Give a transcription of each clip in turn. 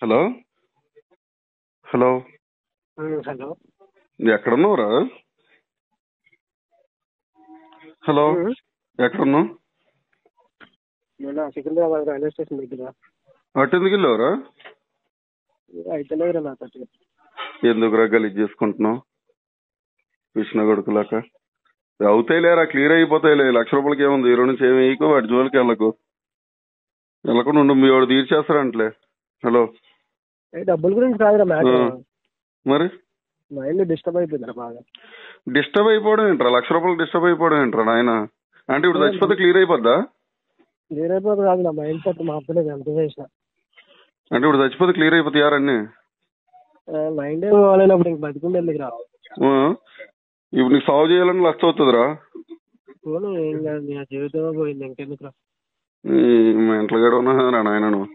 Hello hello hello. ఎక్కడున్నావురా? Hello ఎక్కడున్నావు? నేను సికింద్రాబాద్ రైల్వే స్టేషన్ దగ్గర. అటు ఎందుకు వెళ్ళావురా? అయితలేదురా నాతో. ఎందుకురా గలీజ్ చేసుకుంటున్నావు కృష్ణ కొడుకులాక? అవుతాయిలేరా, క్లియర్ అయిపోతాయిలే. ₹1,00,000 ఏముంది? 2 నుంచి ఏమి వేయకు, వాటి జోలికి వెళ్ళకుండా ఉండు. మీ వాడు తీర్చేస్తారంటలే. హలో, డబ్బుల గురించి కాదురా మ్యాటర్. మరి మైండ్ డిస్టర్బ్ అయిపోయిందిరా బాగా. డిస్టర్బ్ అయిపోవడం ఏంట్రా? ₹1,00,000 డిస్టర్బ్ అయిపోవడం ఏంట్రా నాయన? అంటే ఇప్పుడు చచ్చిపోతే క్లియర్ అయిపోద్దా? క్లియర్ అయిపోతుంది కాదు, నా మైండ్ సెట్ మార్చలేదు ఎంత చేసిన. అంటే ఇప్పుడు చచ్చిపోతే క్లియర్ అయిపోతాయారన్నీ? మైండే పోవాలన్నప్పుడు ఇంక బతికుండేందుకు రా. ఇప్పుడు నీకు సాల్వ్ చేయాలని లక్ష అవుతుందిరా. పోను, ఏం కాదు, నీ జీవితమే పోయింది, ఇంకెందుకు రా. మా ఇంట్లో గడ ఉన్నా నాయన. నువ్వు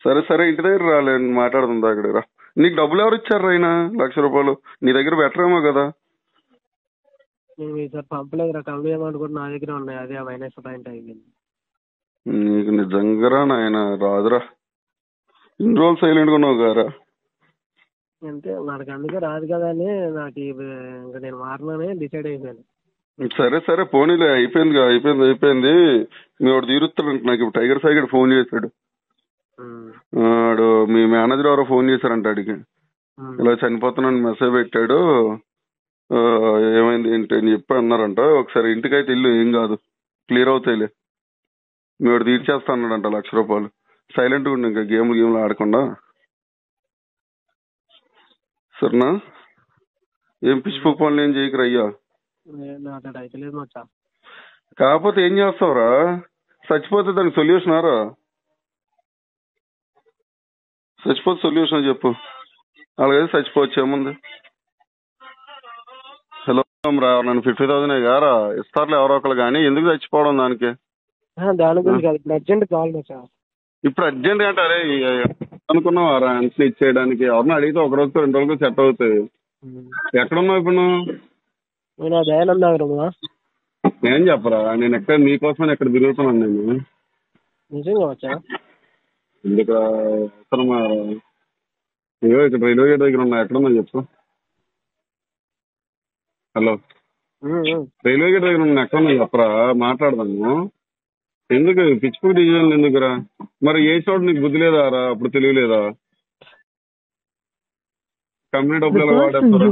సరే సరే, ఇంటి దగ్గర రాలే, మాట్లాడుతుందా అక్కడ రా. నీకు డబ్బులు ఎవరు ఇచ్చారు అయినా? ₹1,00,000 నీ దగ్గర బెటరేమో కదా. నేను ఈసారి పంపలేదురా, కమ్మి అమౌంట్ కూడా నా దగ్గర ఉన్నాయి, అదే మైనస్ పాయింట్ అయింది. నీకు నిజంగా నాయన రాదురా. ఇన్ని రోజులు సైలెంట్ గా ఉన్నావు గారా. అంతే, మనకు అందుకే రాదు కదా అని నాకు ఇంకా నేను మారనని డిసైడ్ అయిపోయాను. సరే సరే, పోనీలే, అయిపోయింది. మీ వాడు తీరుస్తాడంట. నాకు ఇప్పుడు టైగర్ సాయి ఫోన్ చేశాడు. మీ మేనేజర్ ఎవరో ఫోన్ చేశారంట అడిగి, ఇలా చనిపోతున్నాను మెసేజ్ పెట్టాడు, ఏమైంది ఏంటి అని చెప్పి అన్నారంట. ఒకసారి ఇంటికైతే ఇల్లు, ఏం కాదు, క్లియర్ అవుతాయిలే. మీ వాడు తీర్చేస్తా అన్నాడంట ₹1,00,000. సైలెంట్గా ఉండి, ఇంకా గేమ్లు ఆడకుండా. సరేనా? ఏం పిచ్చి పనులు ఏం చేయకురా అయ్యా. కాకపోతే ఏం చేస్తావురా? చచ్చిపోతే దానికి సొల్యూషన్ ఆరా? చచ్చిపోతే సొల్యూషన్ చెప్పు. అలాగే చచ్చిపోవచ్చు, ఏముంది? హలో రా, నన్ను 50,000 గారా ఇస్తారులే ఎవరో ఒకరు, కానీ ఎందుకు చచ్చిపోవడం దానికి? దాని గురించి కాదు, ఇప్పుడు అర్జెంట్ కావాలి మచ్చా. ఇప్పుడు అర్జెంట్ అంటే అరే అనుకున్నావారా అంత ఇచ్చేయడానికి? ఎవరిని అడిగితే 1 రోజుకో 2 రోజుకో సెట్ అవుతాయి. ఎక్కడున్నావు ఇప్పుడు నువ్వు? నేను దయానంద నగరమా. ఏం చెప్పరా, నేను ఎక్కడ నీకోసం ఎక్కడ తిరుగుతున్నాను నేను. నిజంగా వచ్చా? ఎందుకు అవసరమా? ఏదో ఇక్కడ రైల్వే గేట్ దగ్గర ఉన్నా, ఎక్కడున్నా చెప్పు. హలో, రైల్వే గేట్ దగ్గర ఉన్నా, ఎక్కడున్నా చెప్పరా, మాట్లాడదాము. ఎందుకు పిచ్చి డివిజన్ ఎందుకురా? మరి ఏ చోట నీకు బుద్ధి లేదా రా? అప్పుడు తెలియలేదా? కంపెనీ డబ్బులు ఎలా వాడేస్తారా?